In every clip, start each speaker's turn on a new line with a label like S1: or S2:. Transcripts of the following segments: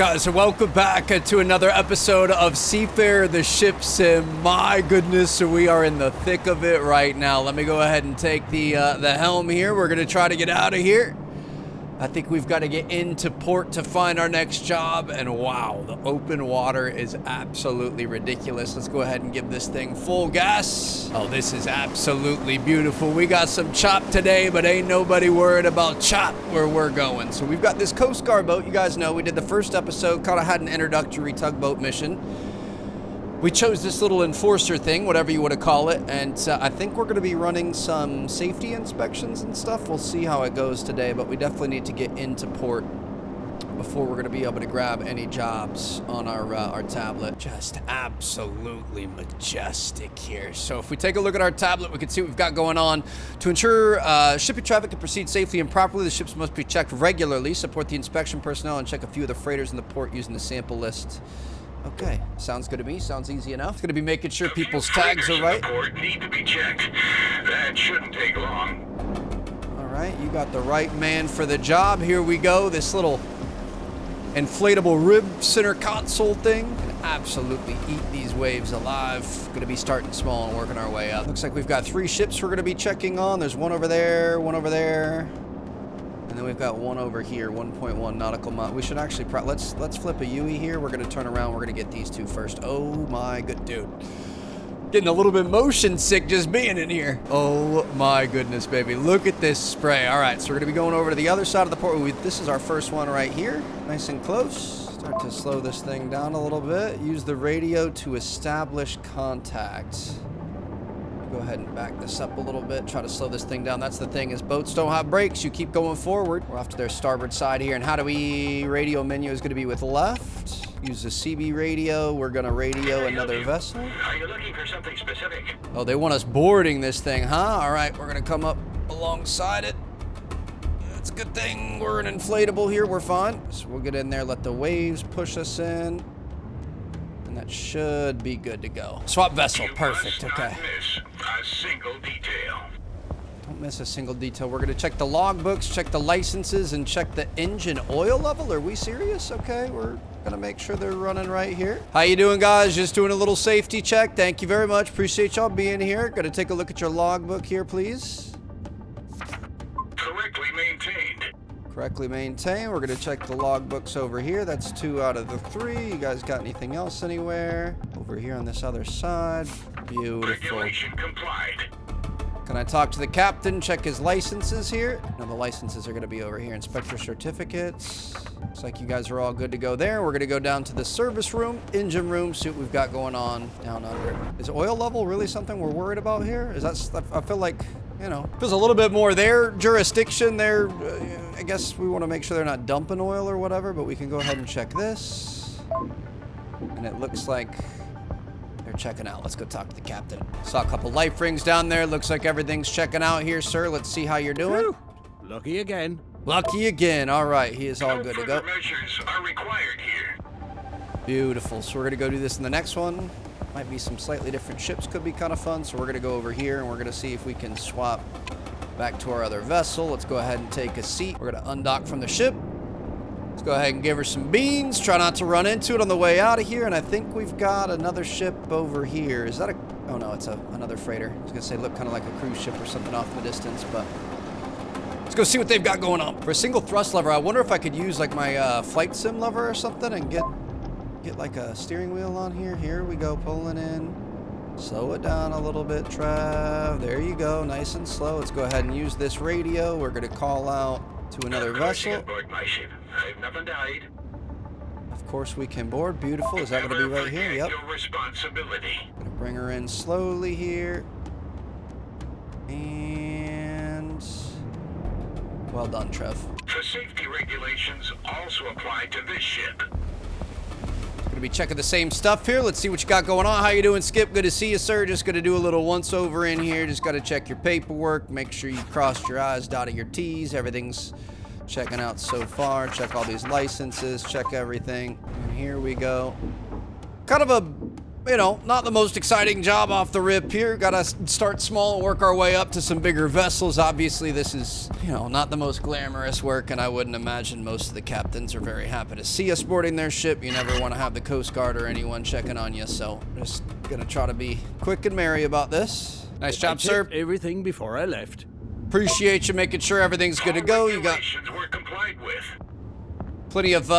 S1: guys, and welcome back to another episode of Seafarer, the ship sim. My goodness, so we are in the thick of it right now. Let me go ahead and take the helm here. We're gonna try to get out of here. I think we've got to get into port to find our next job, and wow, the open water is absolutely ridiculous. Let's go ahead and give this thing full gas. Oh, this is absolutely beautiful. We got some chop today, but ain't nobody worried about chop where we're going. So we've got this Coast Guard boat. You guys know we did the first episode, kind of had an introductory tugboat mission. We chose this little enforcer thing, whatever you want to call it, and I think we're going to be running some safety inspections and stuff. We'll see how it goes today, but we definitely need to get into port before we're going to be able to grab any jobs on our tablet. Just absolutely majestic here. So if we take a look at our tablet, we can see what we've got going on. To ensure shipping traffic can proceed safely and properly, the ships must be checked regularly. Support the inspection personnel and check a few of the freighters in the port using the sample list. Okay, sounds good to me. Sounds easy enough. It's gonna be making sure people's tags are right.
S2: Port need to be checked. That shouldn't take long.
S1: All right, you got the right man for the job. Here we go. This little inflatable rib center console thing can absolutely eat these waves alive. Gonna be starting small and working our way up. Looks like we've got 3 ships we're gonna be checking on. There's one over there, one over there. And then we've got one over here, 1.1 nautical mile. We should actually, let's flip a UE here. We're gonna turn around, we're gonna get these 2 first. Oh my good dude. Getting a little bit motion sick just being in here. Oh my goodness, baby. Look at this spray. All right, so we're gonna be going over to the other side of the port. This is our first one right here, nice and close. Start to slow this thing down a little bit. Use the radio to establish contact. Go ahead and back this up a little bit, try to slow this thing down. That's the thing, is boats don't have brakes. You keep going forward. We're off to their starboard side here, and how do we, radio menu is gonna be with left. Use the CB radio. We're gonna radio another vessel.
S2: Are you looking for something specific?
S1: Oh, they want us boarding this thing, huh? All right, we're gonna come up alongside it. It's a good thing we're an inflatable here, we're fine. So we'll get in there, let the waves push us in. And that should be good to go. Swap vessel, perfect, okay.
S2: Miss a single detail.
S1: Don't miss a single detail. We're gonna check the logbooks, check the licenses, and check the engine oil level. Are we serious? Okay, we're gonna make sure they're running right here. How you doing, guys? Just doing a little safety check. Thank you very much. Appreciate y'all being here. Gonna take a look at your logbook here, please.
S2: Correctly maintained.
S1: Correctly maintained. We're gonna check the logbooks over here. That's 2 out of the 3. You guys got anything else anywhere? Over here on this other side. Beautiful.
S2: Regulation complied.
S1: Can I talk to the captain, check his licenses here? No, the licenses are gonna be over here. Inspector certificates. Looks like you guys are all good to go there. We're gonna go down to the service room, engine room, see what we've got going on down under. Is oil level really something we're worried about here? Is that, I feel like, you know, feels a little bit more their jurisdiction. I guess we want to make sure they're not dumping oil or whatever, but we can go ahead and check this. And it looks like they're checking out. Let's go talk to the captain. Saw a couple life rings down there. Looks like everything's checking out here, sir. Let's see how you're doing.
S3: Whew. Lucky again.
S1: Lucky again. All right, he is all good to go.
S2: Measures are required here.
S1: Beautiful. So we're going to go do this in the next one. Might be some slightly different ships. Could be kind of fun. So we're going to go over here, and we're going to see if we can swap back to our other vessel. Let's go ahead and take a seat. We're going to undock from the ship. Let's go ahead and give her some beans. Try not to run into it on the way out of here. And I think we've got another ship over here. Is that a... Oh, no, it's another freighter. I was going to say, look kind of like a cruise ship or something off in the distance, but... Let's go see what they've got going on. For a single thrust lever, I wonder if I could use like my flight sim lever or something and get like a steering wheel on here. Here we go, pulling in. Slow it down a little bit, Trav. There you go, nice and slow. Let's go ahead and use this radio. We're gonna call out to another vessel.
S2: Aboard my ship. I've never died.
S1: Of course we can board. Beautiful. Is that gonna be right here? Yep.
S2: Your responsibility.
S1: Gonna bring her in slowly here. And well done, Trev.
S2: The safety regulations also apply to this ship.
S1: Gonna be checking the same stuff here. Let's see what you got going on. How you doing, Skip? Good to see you, sir. Just gonna do a little once over in here. Just gotta check your paperwork. Make sure you crossed your I's, dotted your T's. Everything's checking out so far. Check all these licenses. Check everything. And here we go. Kind of a you know, not the most exciting job off the rip here. Gotta start small and work our way up to some bigger vessels. Obviously, this is, you know, not the most glamorous work, and I wouldn't imagine most of the captains are very happy to see us boarding their ship. You never want to have the Coast Guard or anyone checking on you, so just gonna try to be quick and merry about this. Nice job, sir.
S3: Everything before I left.
S1: Appreciate you making sure everything's good to go. You got
S2: Regulations were complied with.
S1: plenty of,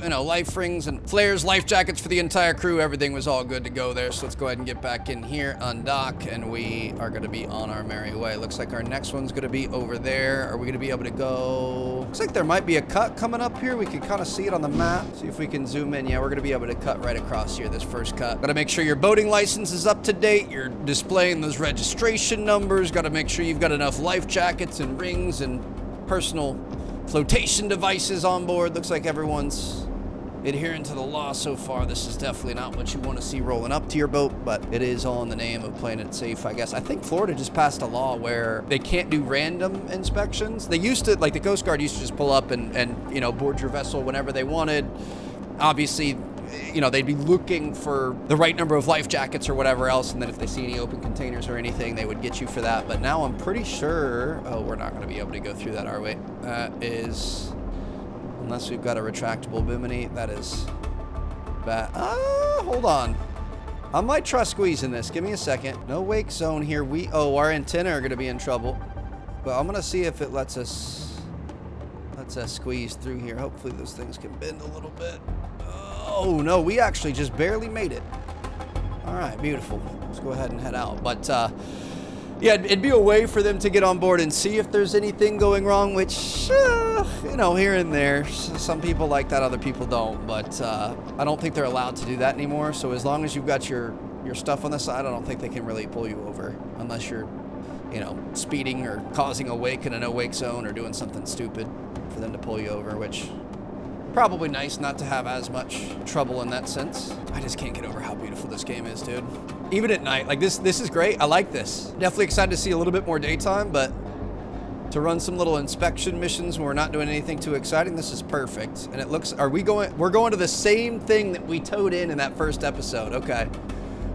S1: you know, life rings and flares, life jackets for the entire crew. Everything was all good to go there. So let's go ahead and get back in here, undock, and we are going to be on our merry way. Looks like our next one's going to be over there. Are we going to be able to go? Looks like there might be a cut coming up here. We can kind of see it on the map. See if we can zoom in. Yeah, we're going to be able to cut right across here, this first cut. Got to make sure your boating license is up to date. You're displaying those registration numbers. Got to make sure you've got enough life jackets and rings and personal flotation devices on board. Looks like everyone's adhering to the law so far. This is definitely not what you want to see rolling up to your boat, but it is all in the name of playing it safe, I guess. I think Florida just passed a law where they can't do random inspections. They used to, like the Coast Guard used to just pull up and you know, board your vessel whenever they wanted. Obviously, you know, they'd be looking for the right number of life jackets or whatever else, and then if they see any open containers or anything, they would get you for that. But now I'm pretty sure, oh, we're not going to be able to go through that, are we? That is, unless we've got a retractable bimini, that is bad. Hold on. I might try squeezing this. Give me a second. No wake zone here. Oh, our antenna are going to be in trouble. But I'm going to see if it lets us squeeze through here. Hopefully those things can bend a little bit. Oh, no, we actually just barely made it. All right, beautiful. Let's go ahead and head out. But, yeah, it'd be a way for them to get on board and see if there's anything going wrong, which, you know, here and there. Some people like that, other people don't. But I don't think they're allowed to do that anymore. So as long as you've got your stuff on the side, I don't think they can really pull you over unless you're, you know, speeding or causing a wake in a no-wake zone or doing something stupid for them to pull you over, which... probably nice not to have as much trouble in that sense. I just can't get over how beautiful this game is, dude. Even at night, like this is great. I like this. Definitely excited to see a little bit more daytime, but to run some little inspection missions when we're not doing anything too exciting, this is perfect. And it looks, we're going to the same thing that we towed in that first episode. Okay.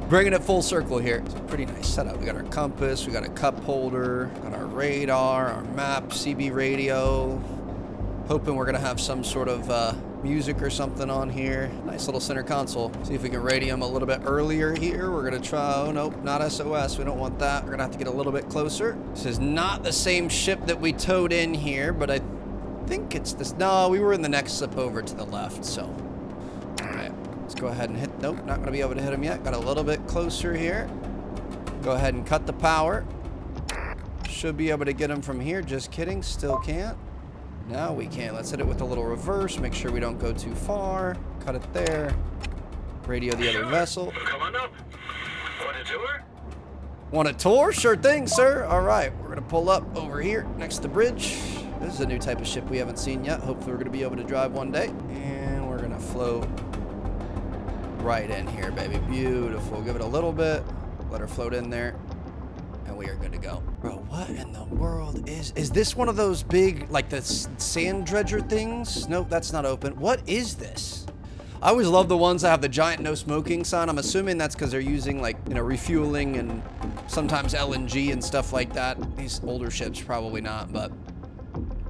S1: Bringing it full circle here. It's a pretty nice setup. We got our compass, we got a cup holder, got our radar, our map, CB radio. Hoping we're gonna have some sort of music or something on here. Nice little center console. See if we can radium a little bit earlier here. We're gonna try, oh nope, not SOS. We don't want that. We're gonna have to get a little bit closer. This is not the same ship that we towed in here, but I think it's this. No, we were in the next slip over to the left, so. All right, let's go ahead and hit, nope, not gonna be able to hit him yet. Got a little bit closer here. Go ahead and cut the power. Should be able to get him from here. Just kidding, still can't. Now we can. Let's hit it with a little reverse. Make sure we don't go too far. Cut it there. Radio the other vessel.
S2: Come on up. Want a tour?
S1: Want a tour? Sure thing, sir. All right. We're going to pull up over here next to the bridge. This is a new type of ship we haven't seen yet. Hopefully we're going to be able to drive one day. And we're going to float right in here, baby. Beautiful. Give it a little bit. Let her float in there. And we are good to go. Bro, what in the world is this one of those big, like the sand dredger things? Nope, that's not open. What is this? I always love the ones that have the giant no smoking sign. I'm assuming that's because they're using, like, you know, refueling and sometimes LNG and stuff like that. These older ships, probably not, but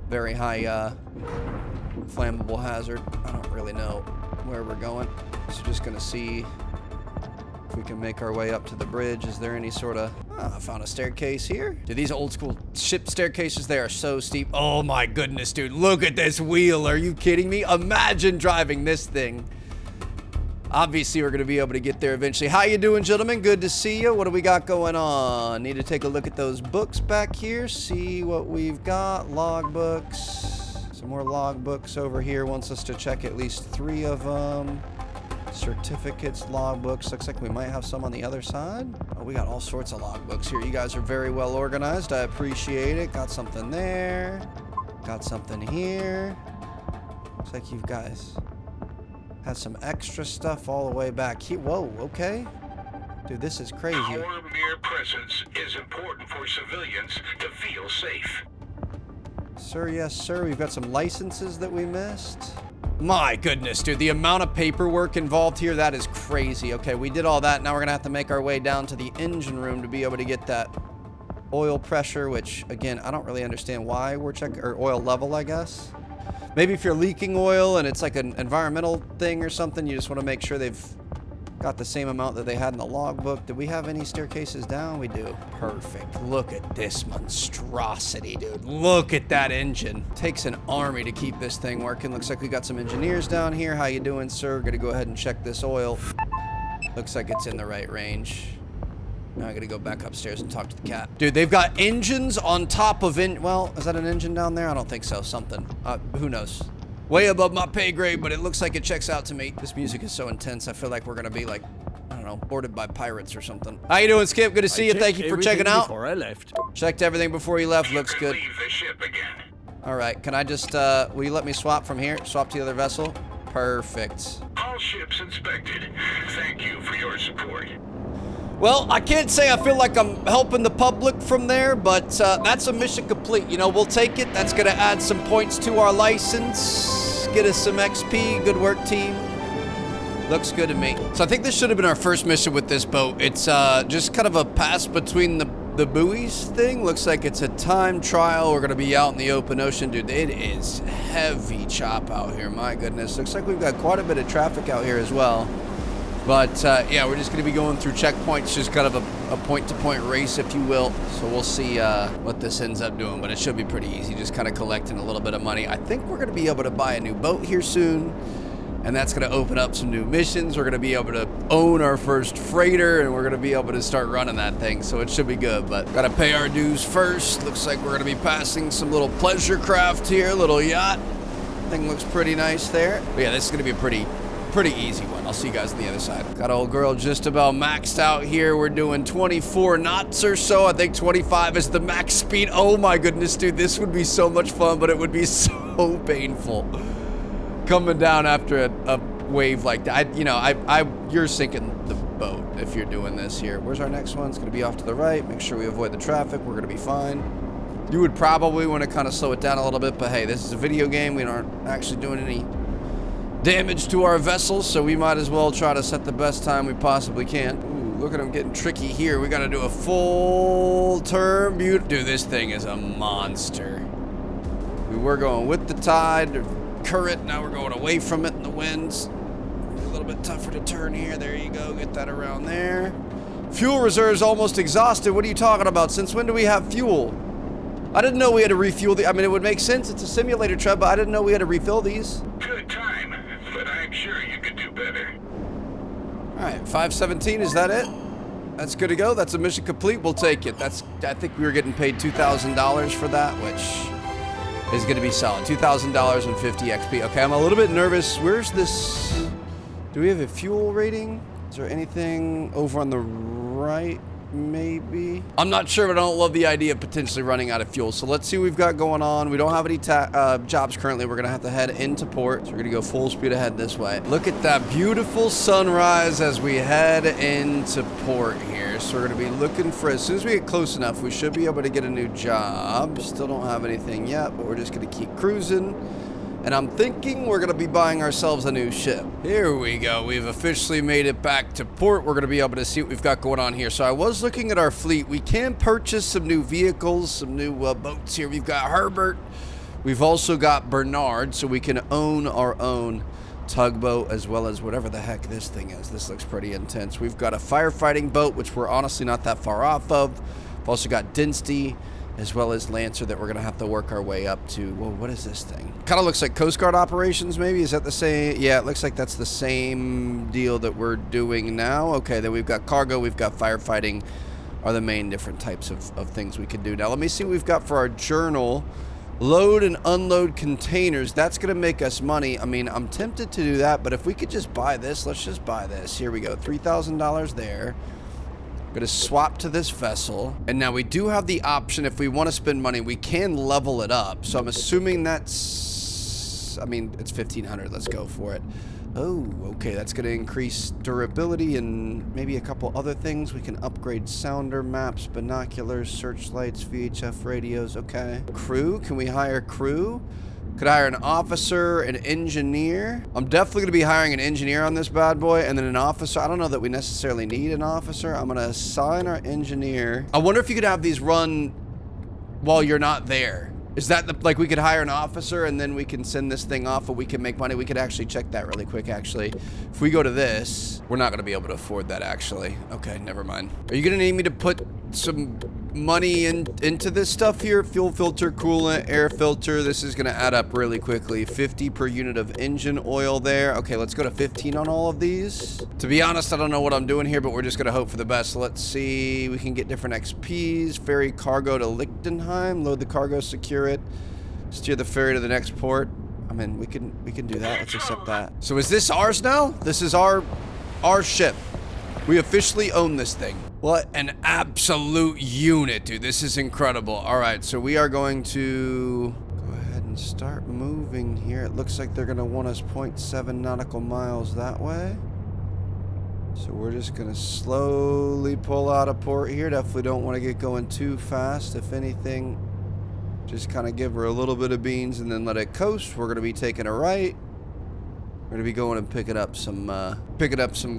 S1: very high flammable hazard. I don't really know where we're going. So just gonna see if we can make our way up to the bridge. Is there any sort of... Oh, I found a staircase here. Dude, these old school ship staircases, they are so steep. Oh my goodness, dude. Look at this wheel. Are you kidding me? Imagine driving this thing. Obviously, we're going to be able to get there eventually. How you doing, gentlemen? Good to see you. What do we got going on? Need to take a look at those books back here. See what we've got. Log books. Some more log books over here. Wants us to check at least 3 of them. Certificates, logbooks. Looks like we might have some on the other side. Oh, we got all sorts of logbooks here. You guys are very well organized. I appreciate it. Got something there. Got something here. Looks like you guys had some extra stuff all the way back here. Whoa, okay. Dude, this is crazy.
S2: Our mere presence is important for civilians to feel safe.
S1: Sir, yes, sir. We've got some licenses that we missed. My goodness, dude, the amount of paperwork involved here, that is crazy. Okay, we did all that. Now we're gonna have to make our way down to the engine room to be able to get that oil pressure, which, again, I don't really understand why we're checking, or oil level, I guess. Maybe if you're leaking oil and it's like an environmental thing or something, you just want to make sure they've got the same amount that they had in the logbook. Did we have any staircases down? We do. Perfect. Look at this monstrosity, dude. Look at that engine. Takes an army to keep this thing working. Looks like we got some engineers down here. How you doing, sir? Gonna go ahead and check this oil. Looks like it's in the right range. Now I gotta go back upstairs and talk to the cat. Dude, they've got engines on top of well, is that an engine down there? I don't think so. Something. Who knows? Way above my pay grade, but it looks like it checks out to me. This music is so intense, I feel like we're gonna be like, I don't know, boarded by pirates or something. How you doing, Skip? Good to see you. Thank you for checking out.
S3: Before I left.
S1: Checked everything before you left. Looks good.
S2: Leave the ship again.
S1: All right, can I just, will you let me swap from here? Swap to the other vessel? Perfect.
S2: All ships inspected. Thank you for your support.
S1: Well, I can't say I feel like I'm helping the public from there, but that's a mission complete. You know, we'll take it. That's gonna add some points to our license. Get us some XP. Good work, team. Looks good to me. So I think this should have been our first mission with this boat. It's just kind of a pass between the buoys thing. Looks like it's a time trial. We're gonna be out in the open ocean. Dude, it is heavy chop out here. My goodness. Looks like we've got quite a bit of traffic out here as well. But, yeah, we're just going to be going through checkpoints, just kind of a point-to-point race, if you will. So we'll see what this ends up doing, but it should be pretty easy, just kind of collecting a little bit of money. I think we're going to be able to buy a new boat here soon, and that's going to open up some new missions. We're going to be able to own our first freighter, and we're going to be able to start running that thing, so it should be good. But got to pay our dues first. Looks like we're going to be passing some little pleasure craft here, little yacht. Thing looks pretty nice there. But yeah, this is going to be a pretty easy one. I'll see you guys on the other side. Got old girl just about maxed out here. We're doing 24 knots or so. I think 25 is the max speed. Oh my goodness, dude. This would be so much fun, but it would be so painful coming down after a wave like that. You're sinking the boat if you're doing this here. Where's our next one? It's going to be off to the right. Make sure we avoid the traffic. We're going to be fine. You would probably want to kind of slow it down a little bit, but hey, this is a video game. We aren't actually doing any damage to our vessels, so we might as well try to set the best time we possibly can. Ooh, look at them getting tricky here. We got to do a full turn. Dude, this thing is a monster. We were going with the tide, or current. Now we're going away from it in the winds. A little bit tougher to turn here. There you go. Get that around there. Fuel reserve's almost exhausted. What are you talking about? Since when do we have fuel? I didn't know we had to refuel I mean, it would make sense. It's a simulator trip, but I didn't know we had to refill these.
S2: Good time, but I'm sure you could do better.
S1: All right, 517, is that it? That's good to go. That's a mission complete. We'll take it. I think we were getting paid $2,000 for that, which is going to be solid. $2,000 and 50 XP. Okay, I'm a little bit nervous. Where's this? Do we have a fuel rating? Is there anything over on the right? Maybe. I'm not sure, but I don't love the idea of potentially running out of fuel. So let's see what we've got going on. We don't have any jobs currently. We're going to have to head into port. So we're going to go full speed ahead this way. Look at that beautiful sunrise as we head into port here. So we're going to be looking for, as soon as we get close enough, we should be able to get a new job. Still don't have anything yet, but we're just going to keep cruising. And I'm thinking we're going to be buying ourselves a new ship. Here we go. We've officially made it back to port. We're going to be able to see what we've got going on here. So I was looking at our fleet. We can purchase some new vehicles, some new boats here. We've got Herbert. We've also got Bernard, so we can own our own tugboat as well as whatever the heck this thing is. This looks pretty intense. We've got a firefighting boat, which we're honestly not that far off of. We've also got Density, as well as Lancer, that we're going to have to work our way up to. Well, what is this thing? Kind of looks like Coast Guard operations, maybe? Is that the same? Yeah, it looks like that's the same deal that we're doing now. Okay, then we've got cargo, we've got firefighting, are the main different types of things we can do. Now, let me see what we've got for our journal. Load and unload containers. That's going to make us money. I mean, I'm tempted to do that, but if we could just buy this, let's just buy this. Here we go, $3,000 there. Going to swap to this vessel, and now we do have the option, if we want to spend money, we can level it up. So I'm assuming that's, I mean, it's 1,500. Let's go for it. Oh, okay, that's going to increase durability and maybe a couple other things. We can upgrade sounder maps, binoculars, searchlights, VHF radios. Okay, crew, can we hire crew? Could hire an officer, an engineer. I'm definitely gonna be hiring an engineer on this bad boy, and then an officer. I don't know that we necessarily need an officer. I'm gonna assign our engineer. I wonder if you could have these run while you're not there. Is that like we could hire an officer and then we can send this thing off and we can make money? We could actually check that really quick, actually. If we go to this, we're not gonna be able to afford that, actually. Okay, never mind. Are you gonna need me to put some money into this stuff here? Fuel filter, coolant, air filter. This is gonna add up really quickly. 50 per unit of engine oil there. Okay, let's go to 15 on all of these. To be honest, I don't know what I'm doing here, but we're just gonna hope for the best. Let's see. We can get different XPs. Ferry cargo to Liechtenstein. Load the cargo, secure it. Steer the ferry to the next port. I mean, we can do that. Let's accept that. So is this ours now? This is our ship. We officially own this thing. What an absolute unit, dude. This is incredible. All right, so we are going to go ahead and start moving here. It looks like they're going to want us 0.7 nautical miles that way. So we're just going to slowly pull out of port here. Definitely don't want to get going too fast. If anything, just kind of give her a little bit of beans and then let it coast. We're going to be taking a right. We're gonna be going and picking up some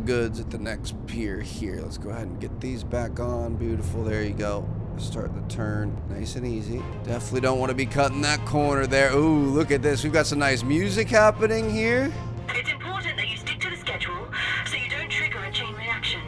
S1: goods at the next pier here. Let's go ahead and get these back on. Beautiful. There you go. Start the turn. Nice and easy. Definitely don't want to be cutting that corner there. Ooh, look at this. We've got some nice music happening here.
S3: It's important that you stick to the schedule so you don't trigger a chain reaction.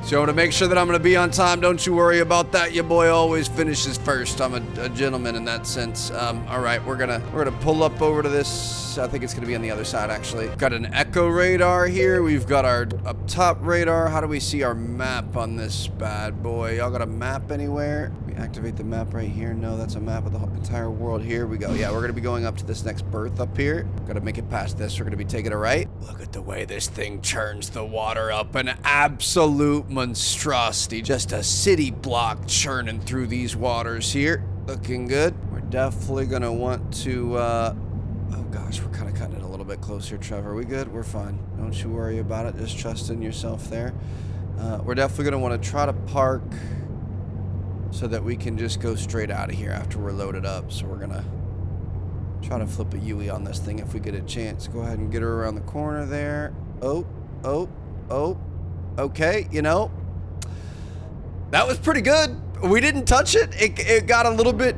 S1: So to make sure that I'm gonna be on time, don't you worry about that. Your boy always finishes first. I'm a gentleman in that sense. All right, we're gonna pull up over to this. I think it's gonna be on the other side, actually. Got an echo radar here. We've got our up top radar. How do we see our map on this bad boy? Y'all got a map anywhere? We activate the map right here. No, that's a map of the entire world. Here we go. Yeah, we're gonna be going up to this next berth up here. Gotta make it past this. We're gonna be taking a right. Look at the way this thing churns the water up. An absolute monstrosity. Just a city block churning through these waters here. Looking good. We're definitely gonna want to, oh gosh, we're kind of cutting it a little bit closer, Trevor. We good? We're fine. Don't you worry about it. Just trust in yourself there. We're definitely gonna want to try to park so that we can just go straight out of here after we're loaded up. So we're gonna try to flip a Yui on this thing if we get a chance. Go ahead and get her around the corner there. Oh. Okay, you know, that was pretty good. We didn't touch it. It got a little bit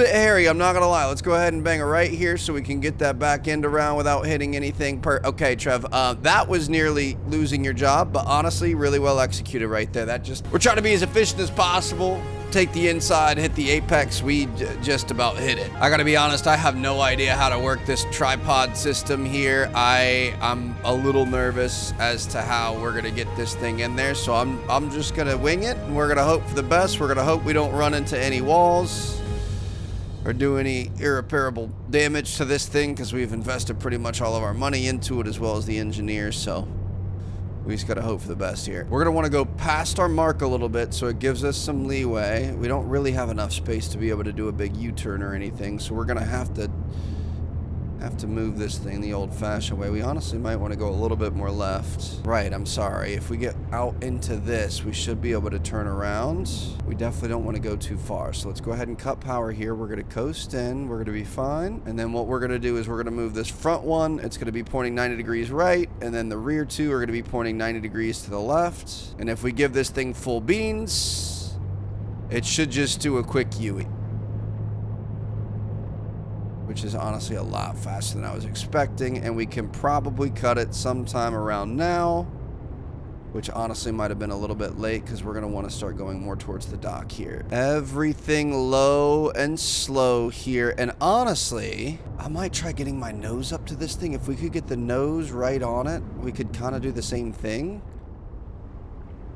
S1: hairy. I'm not gonna lie. Let's go ahead and bang it right here so we can get that back end around without hitting anything. Okay, Trev. That was nearly losing your job, but honestly, really well executed right there. We're trying to be as efficient as possible. Take the inside, hit the apex. We just about hit it. I gotta be honest, I have no idea how to work this tripod system here. I'm a little nervous as to how we're gonna get this thing in there, so I'm just gonna wing it, and we're gonna hope for the best. We're gonna hope we don't run into any walls or do any irreparable damage to this thing, because we've invested pretty much all of our money into it, as well as the engineers, so we just gotta hope for the best here. We're gonna wanna go past our mark a little bit so it gives us some leeway. We don't really have enough space to be able to do a big U-turn or anything, so we're gonna have to move this thing the old-fashioned way. We honestly might want to go a little bit more left. Right, I'm sorry. If we get out into this, we should be able to turn around. We definitely don't want to go too far, so let's go ahead and cut power here. We're going to coast in. We're going to be fine. And then what we're going to do is we're going to move this front one. It's going to be pointing 90 degrees right, and then the rear two are going to be pointing 90 degrees to the left. And if we give this thing full beans, it should just do a quick Yui, which is honestly a lot faster than I was expecting, and we can probably cut it sometime around now, which honestly might have been a little bit late because we're going to want to start going more towards the dock here. Everything low and slow here, and honestly, I might try getting my nose up to this thing. If we could get the nose right on it, we could kind of do the same thing.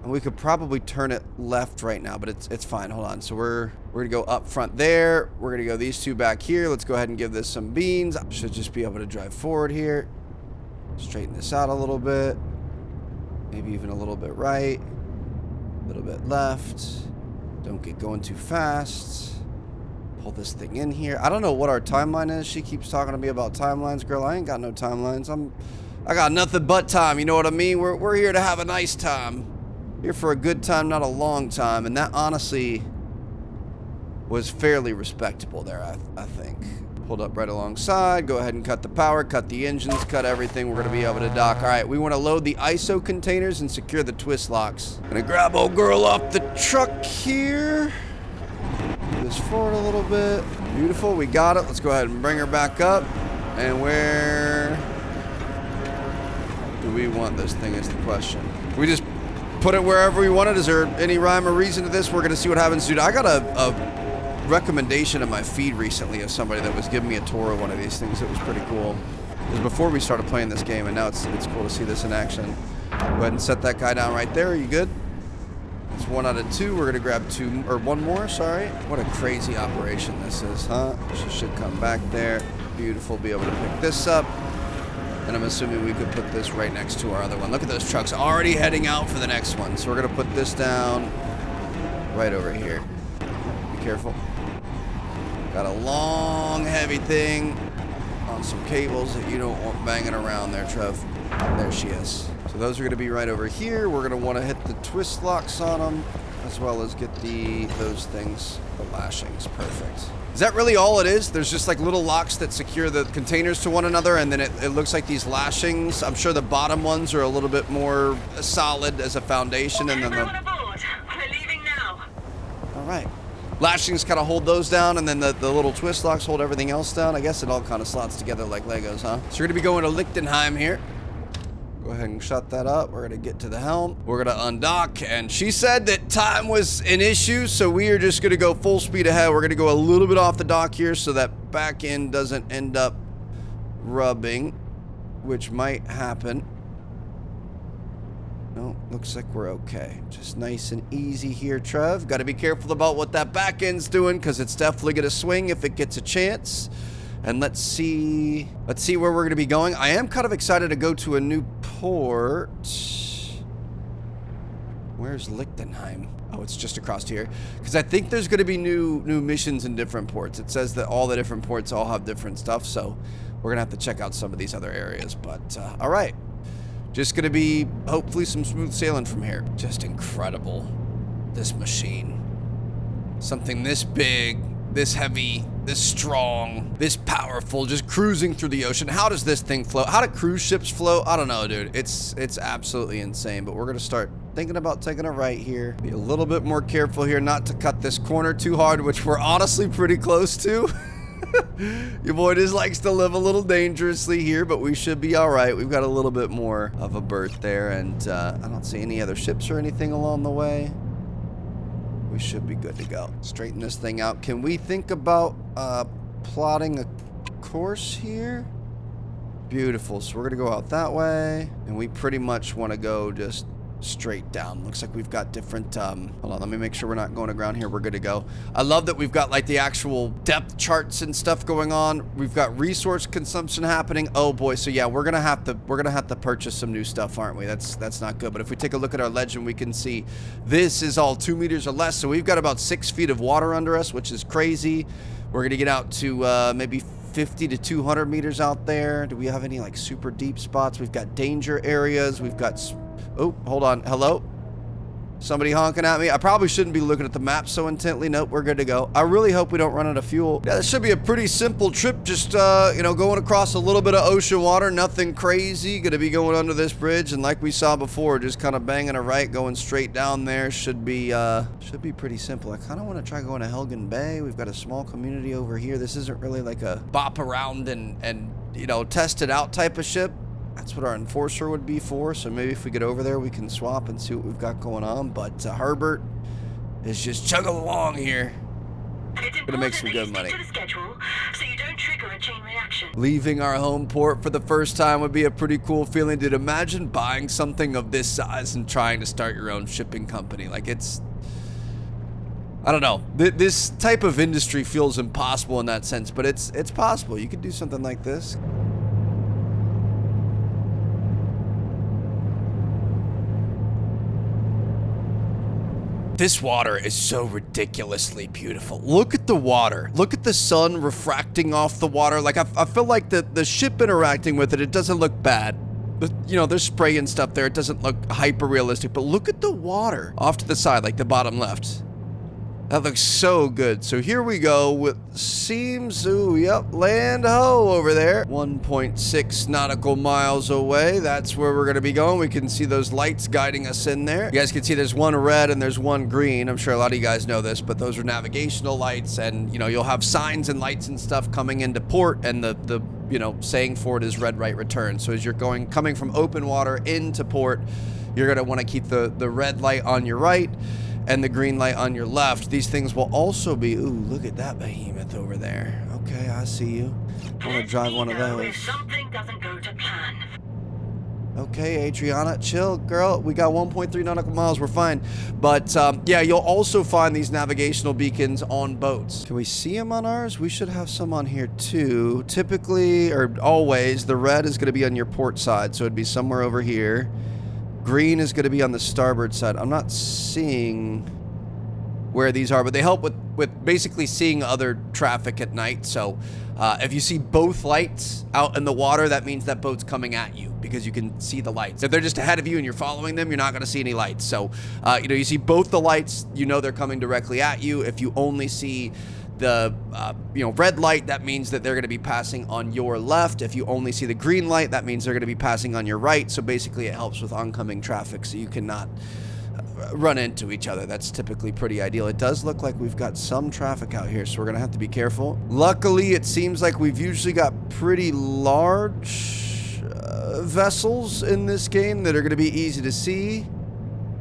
S1: And we could probably turn it left right now, but it's fine. Hold on. So we're gonna go up front there. We're gonna go these two back here. Let's go ahead and give this some beans. Should just be able to drive forward here. Straighten this out a little bit. Maybe even a little bit right. A little bit left. Don't get going too fast. Pull this thing in here. I don't know what our timeline is. She keeps talking to me about timelines. Girl, I ain't got no timelines. I got nothing but time. You know what I mean? We're here to have a nice time. Here for a good time, not a long time, and that honestly was fairly respectable there, I think. Pulled up right alongside. Go ahead and cut the power, cut the engines, cut everything. We're going to be able to dock. All right, we want to load the ISO containers and secure the twist locks. Gonna grab old girl off the truck here. Move this forward a little bit. Beautiful, we got it. Let's go ahead and bring her back up. And where do we want this thing is the question. We just put it wherever we want it. Is there any rhyme or reason to this? We're gonna see what happens, dude. I got a recommendation in my feed recently of somebody that was giving me a tour of one of these things. It was pretty cool. It was before we started playing this game, and now it's cool to see this in action. Go ahead and set that guy down right there. Are you good? It's 1 out of 2. We're gonna grab 2 or 1 more. Sorry. What a crazy operation this is, huh? She should come back there. Beautiful. Be able to pick this up. And I'm assuming we could put this right next to our other one. Look at those trucks already heading out for the next one. So we're gonna put this down right over here. Be careful. Got a long, heavy thing on some cables that you don't want banging around there, Trev. There she is. So those are gonna be right over here. We're gonna wanna hit the twist locks on them, as well as get those things, the lashings. Perfect. Is that really all it is? There's just like little locks that secure the containers to one another, and then it looks like these lashings. I'm sure the bottom ones are a little bit more solid as a foundation, and then
S3: Everyone aboard. We're leaving now.
S1: all right. Lashings kind of hold those down, and then the little twist locks hold everything else down. I guess it all kind of slots together like Legos, huh? So we're gonna be going to Lichtenheim here. Go ahead and shut that up. We're gonna get to the helm. We're gonna undock, and she said that time was an issue, so we are just gonna go full speed ahead. We're gonna go a little bit off the dock here so that back end doesn't end up rubbing, which might happen. No, looks like we're okay. Just nice and easy here, Trev. Got to be careful about what that back end's doing, because it's definitely gonna swing if it gets a chance. And let's see where we're gonna be going. I am kind of excited to go to a new port. Where's Lichtenheim? Oh, it's just across here. Because I think there's gonna be new missions in different ports. It says that all the different ports all have different stuff, so we're gonna have to check out some of these other areas. But all right, just gonna be hopefully some smooth sailing from here. Just incredible, this machine. Something this big, this heavy, this strong, this powerful, just cruising through the ocean. How does this thing float? How do cruise ships float? I don't know, dude. It's absolutely insane, but we're gonna start thinking about taking a right here. Be a little bit more careful here not to cut this corner too hard, which we're honestly pretty close to. Your boy just likes to live a little dangerously here, but we should be all right. We've got a little bit more of a berth there, and I don't see any other ships or anything along the way. We should be good to go. Straighten this thing out. Can we think about plotting a course here? Beautiful. So we're gonna go out that way, and we pretty much want to go just straight down. Looks like we've got different hold on, let me make sure we're not going aground here. We're good to go. I love that we've got like the actual depth charts and stuff going on. We've got resource consumption happening. Oh boy. So yeah, we're gonna have to purchase some new stuff, aren't we? That's not good. But if we take a look at our legend, we can see this is all 2 meters or less, so we've got about 6 feet of water under us, which is crazy. We're gonna get out to maybe 50 to 200 meters out there. Do we have any like super deep spots? We've got danger areas. We've got oh, hold on. Hello? Somebody honking at me? I probably shouldn't be looking at the map so intently. Nope, we're good to go. I really hope we don't run out of fuel. Yeah, this should be a pretty simple trip. Just, you know, going across a little bit of ocean water. Nothing crazy. Gonna be going under this bridge. And like we saw before, just kind of banging a right, going straight down there. Should be pretty simple. I kind of want to try going to Helgen Bay. We've got a small community over here. This isn't really like a bop around and you know, test it out type of ship. That's what our enforcer would be for, so maybe if we get over there, we can swap and see what we've got going on. But Herbert is just chugging along here. Gonna make some good money.
S3: To the schedule, so you don't trigger a chain reaction.
S1: Leaving our home port for the first time would be a pretty cool feeling. Dude, imagine buying something of this size and trying to start your own shipping company. Like, it's... I don't know. This type of industry feels impossible in that sense, but it's possible. You could do something like this. This water is so ridiculously beautiful. Look at the water. Look at the sun refracting off the water. Like, I feel like the ship interacting with it, it doesn't look bad. You know, there's spray and stuff there. It doesn't look hyper realistic, but look at the water off to the side, like the bottom left. That looks so good. So here we go with seems, ooh, yep, land ho over there. 1.6 nautical miles away. That's where we're gonna be going. We can see those lights guiding us in there. You guys can see there's one red and there's one green. I'm sure a lot of you guys know this, but those are navigational lights, and you know, you'll have signs and lights and stuff coming into port, and the you know, saying for it is red right return. So as you're coming from open water into port, you're gonna wanna keep the red light on your right and the green light on your left. These things will also be, ooh, look at that behemoth over there. Okay, I see you. I want to drive one of those.
S3: If something doesn't go to plan.
S1: Okay, Adriana, chill, girl. We got 1.3 nautical miles. We're fine. But, yeah, you'll also find these navigational beacons on boats. Can we see them on ours? We should have some on here, too. Typically, or always, the red is going to be on your port side, so it'd be somewhere over here. Green is going to be on the starboard side. I'm not seeing where these are, but they help with basically seeing other traffic at night. So if you see both lights out in the water, that means that boat's coming at you because you can see the lights. If they're just ahead of you and you're following them, you're not going to see any lights. So, you know, you see both the lights, you know they're coming directly at you. If you only see the you know, red light, that means that they're going to be passing on your left. If you only see the green light, that means they're going to be passing on your right. So basically it helps with oncoming traffic so you cannot run into each other. That's typically pretty ideal. It does look like we've got some traffic out here, so we're going to have to be careful. Luckily, it seems like we've usually got pretty large vessels in this game that are going to be easy to see.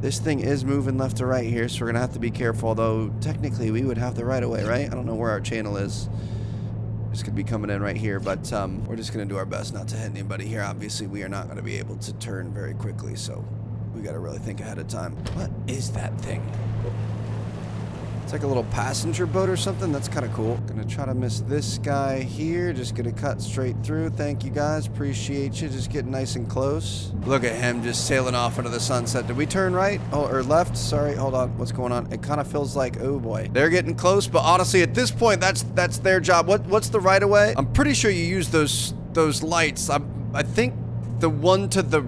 S1: This thing is moving left to right here, so we're going to have to be careful, although technically we would have the right of way, right? I don't know where our channel is. This could be coming in right here, but we're just going to do our best not to hit anybody here. Obviously, we are not going to be able to turn very quickly, so we got to really think ahead of time. What is that thing? It's like a little passenger boat or something. That's kind of cool. Gonna try to miss this guy here. Just gonna cut straight through. Thank you guys. Appreciate you. Just getting nice and close. Look at him just sailing off into the sunset. Did we turn right? Oh, or left? Sorry. Hold on. What's going on? It kind of feels like, oh boy. They're getting close, but honestly, at this point, that's their job. What's the right of way? I'm pretty sure you use those lights. I think the one to the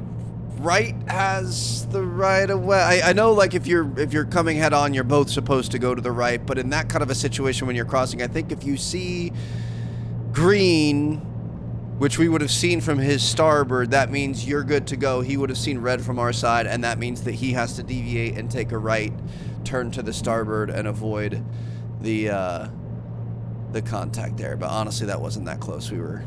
S1: right has the right of way. I know, like, if you're coming head on, you're both supposed to go to the right, but in that kind of a situation when you're crossing, I think if you see green, which we would have seen from his starboard, that means you're good to go. He would have seen red from our side, and that means that he has to deviate and take a right turn to the starboard and avoid the contact there. But honestly, that wasn't that close. We were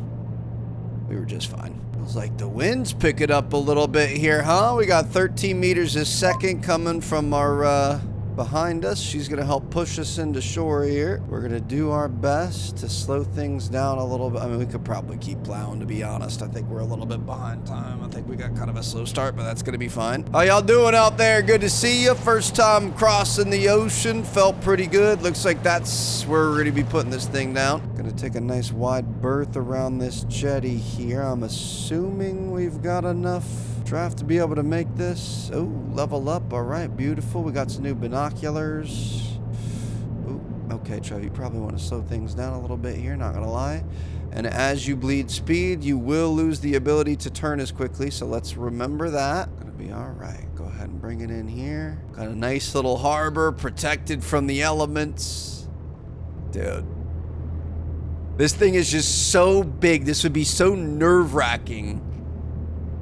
S1: just fine. Feels like the wind's picking up a little bit here, huh? We got 13 meters a second coming from our behind us. She's gonna help push us into shore here. We're gonna do our best to slow things down a little bit. I mean, we could probably keep plowing, to be honest. I think we're a little bit behind time. I think we got kind of a slow start, but that's gonna be fine. How y'all doing out there? Good to see you. First time crossing the ocean. Felt pretty good. Looks like that's where we're gonna be putting this thing down. Gonna take a nice wide berth around this jetty here. I'm assuming we've got enough draft to be able to make this. Oh, level up. All right, beautiful. We got some new binoculars. Ooh, okay, Trev, you probably want to slow things down a little bit here, not gonna lie. And as you bleed speed, you will lose the ability to turn as quickly, so let's remember that. Gonna be all right. Go ahead and bring it in here. Got a nice little harbor protected from the elements. Dude. This thing is just so big. This would be so nerve-wracking.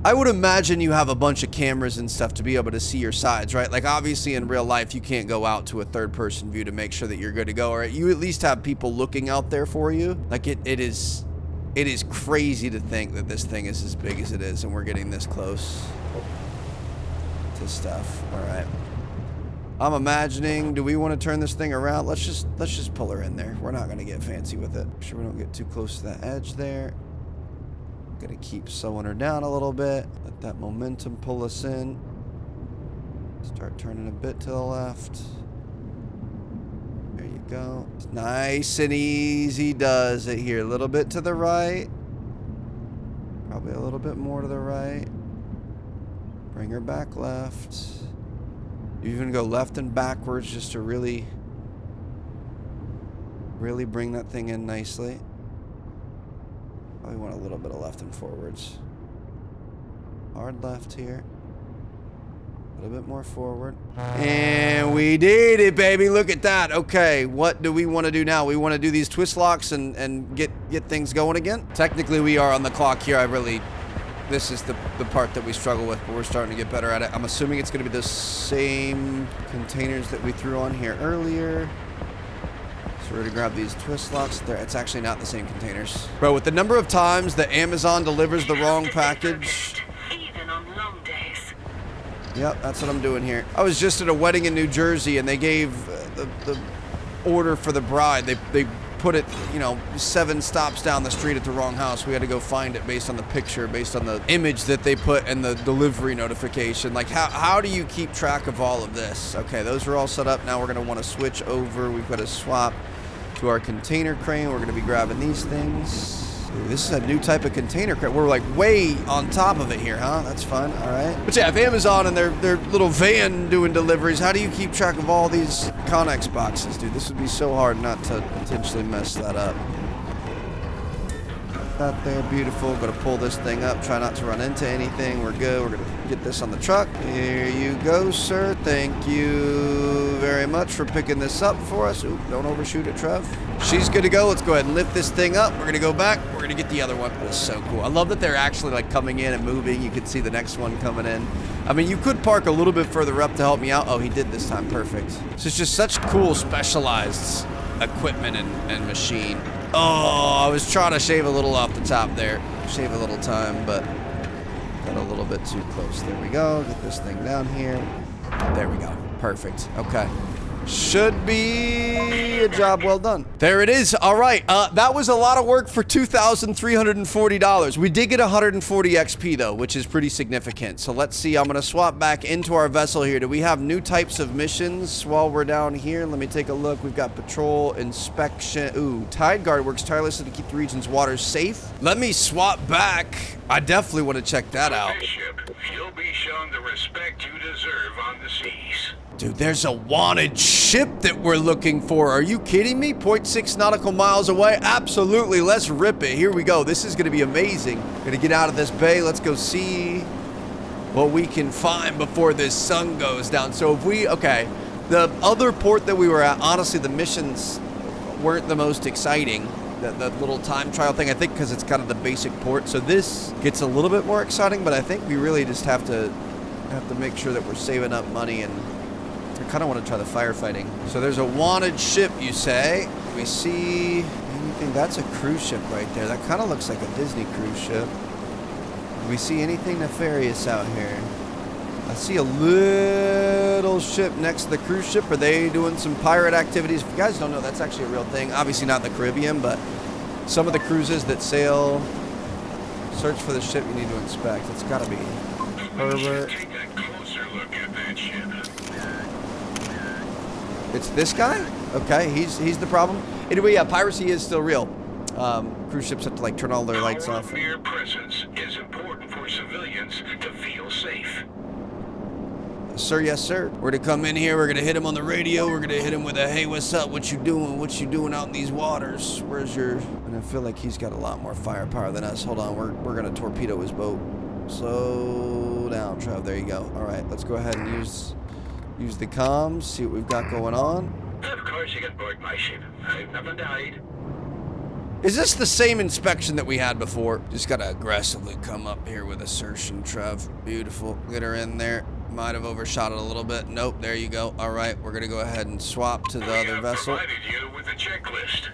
S1: I would imagine you have a bunch of cameras and stuff to be able to see your sides, right? Like, obviously in real life, you can't go out to a third-person view to make sure that you're good to go, or you at least have people looking out there for you. Like, it is crazy to think that this thing is as big as it is, and we're getting this close to stuff. All right. I'm imagining, do we want to turn this thing around? Let's just pull her in there. We're not going to get fancy with it. Make sure we don't get too close to that edge there. Gonna keep slowing her down a little bit. Let that momentum pull us in. Start turning a bit to the left. There you go. Nice and easy does it here. A little bit to the right. Probably a little bit more to the right. Bring her back left. You even go left and backwards just to really bring that thing in nicely. Probably want a little bit of left and forwards. Hard left here. A little bit more forward. And we did it, baby. Look at that. Okay, what do we want to do now? We want to do these twist locks and get things going again. Technically, we are on the clock here. This is the part that we struggle with, but we're starting to get better at it. I'm assuming it's going to be the same containers that we threw on here earlier. So we're going to grab these twist locks. It's actually not the same containers. Bro, with the number of times that Amazon delivers the wrong package...
S3: Even on long days.
S1: Yep, that's what I'm doing here. I was just at a wedding in New Jersey, and they gave the order for the bride. They put it, 7 stops down the street at the wrong house. We had to go find it based on the picture, based on the image that they put in the delivery notification. Like, how do you keep track of all of this? Okay, those are all set up. Now we're going to want to switch over. We've got to swap to our container crane. We're going to be grabbing these things. Ooh, this is a new type of container crane. We're like way on top of it here, huh? That's fun. All right. But yeah, if Amazon and their little van doing deliveries, how do you keep track of all these Connex boxes, dude? This would be so hard not to potentially mess that up. That there, beautiful. Gonna pull this thing up. Try not to run into anything. We're good. We're gonna get this on the truck. Here you go, sir. Thank you very much for picking this up for us. Ooh, don't overshoot it, Trev. She's good to go. Let's go ahead and lift this thing up. We're gonna go back. We're gonna get the other one. That is so cool. I love that they're actually like coming in and moving. You can see the next one coming in. I mean, you could park a little bit further up to help me out. Oh, he did this time. Perfect. So it's just such cool specialized equipment and machine. Oh, I was trying to shave a little off the top there. Shave a little time, but got a little bit too close. There we go. Get this thing down here. There we go. Perfect. Okay. Should be a job well done. There it is. All right. That was a lot of work for $2,340. We did get 140 XP, though, which is pretty significant. So let's see. I'm going to swap back into our vessel here. Do we have new types of missions while we're down here? Let me take a look. We've got patrol, inspection. Ooh, Tide Guard works tirelessly to keep the region's waters safe. Let me swap back. I definitely want to check that out.
S2: Bishop, you'll be shown the respect you deserve on the seas.
S1: Dude, there's a wanted ship that we're looking for. Are you kidding me? 0.6 nautical miles away? Absolutely. Let's rip it. Here we go. This is going to be amazing. Gonna get out of this bay. Let's go see what we can find before this sun goes down. So if we... Okay. The other port that we were at, honestly, the missions weren't the most exciting. That little time trial thing, I think, because it's kind of the basic port. So this gets a little bit more exciting, but I think we really just have to make sure that we're saving up money, and I kind of want to try the firefighting. So there's a wanted ship, you say? Do we see anything? That's a cruise ship right there. That kind of looks like a Disney cruise ship. Do we see anything nefarious out here? I see a little ship next to the cruise ship. Are they doing some pirate activities? If you guys don't know, that's actually a real thing. Obviously not in the Caribbean, but some of the cruises that sail, search for the ship you need to inspect. It's got to be Herbert.
S2: Take a closer look at that ship.
S1: It's this guy? Okay, he's the problem. Anyway, yeah, piracy is still real. Cruise ships have to like turn all their lights off.
S2: Our mere presence is important for civilians to feel safe.
S1: Sir, yes, sir. We're to come in here. We're gonna hit him on the radio. We're gonna hit him with a, hey, what's up? What you doing? What you doing out in these waters? Where's your... And I feel like he's got a lot more firepower than us. Hold on, we're gonna torpedo his boat. Slow down, Trev. There you go. All right, let's go ahead and use the comms. See what we've got going on.
S2: Of course you can board my ship. I've never died.
S1: Is this the same inspection that we had before? Just gotta aggressively come up here with assertion, Trev. Beautiful. Get her in there. Might have overshot it a little bit. Nope, there you go. All right, we're gonna go ahead and swap to the other vessel.
S2: Provided you with a checklist.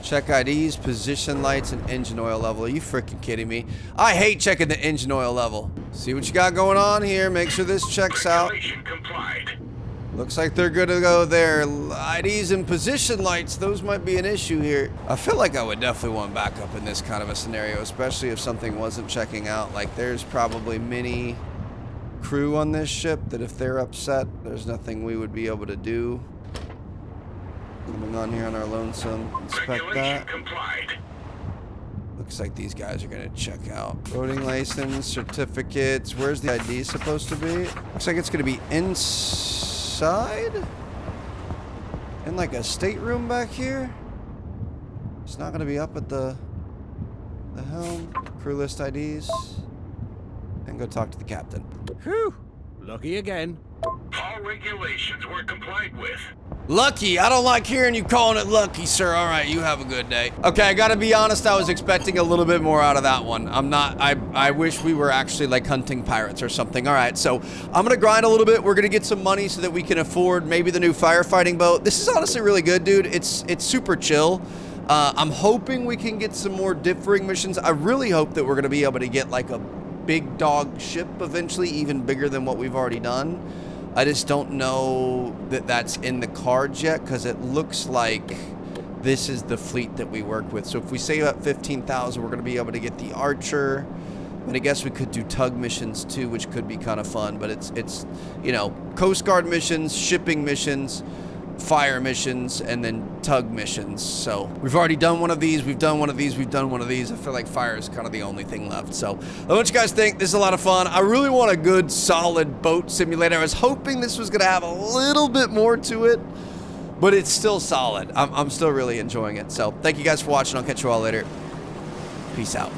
S1: Check IDs, position lights, and engine oil level. Are you freaking kidding me? I hate checking the engine oil level. See what you got going on here. Make sure this checks out.
S2: Regulation complied.
S1: Looks like they're good to go there. IDs and position lights, those might be an issue here. I feel like I would definitely want backup in this kind of a scenario, especially if something wasn't checking out. Like, there's probably many crew on this ship that if they're upset, there's nothing we would be able to do. Coming on here on our lonesome. Inspect that.
S2: Complied.
S1: Looks like these guys are gonna check out. Voting license, certificates. Where's the ID supposed to be? Looks like it's gonna be inside? In like a stateroom back here? It's not gonna be up at the helm. Crew list IDs. And go talk to the captain. Whew!
S4: Lucky again.
S2: All regulations were complied with.
S1: Lucky? I don't like hearing you calling it lucky, sir. All right, you have a good day. Okay, I gotta be honest, I was expecting a little bit more out of that one. I wish we were actually like hunting pirates or something. All right, so I'm gonna grind a little bit. We're gonna get some money so that we can afford maybe the new firefighting boat. This is honestly really good, dude. It's super chill. I'm hoping we can get some more differing missions. I really hope that we're gonna be able to get like a big dog ship eventually, even bigger than what we've already done. I just don't know that that's in the cards yet, because it looks like this is the fleet that we work with. So if we save up 15,000, we're going to be able to get the Archer. And I guess we could do tug missions too, which could be kind of fun. But it's you know, Coast Guard missions, shipping missions, fire missions, and then tug missions. So we've already done one of these, we've done one of these, we've done one of these. I feel like fire is kind of the only thing left. So I know what you guys think. This is a lot of fun. I really want a good solid boat simulator. I was hoping this was gonna have a little bit more to it, but it's still solid. I'm still really enjoying it. So thank you guys for watching. I'll catch you all later. Peace out.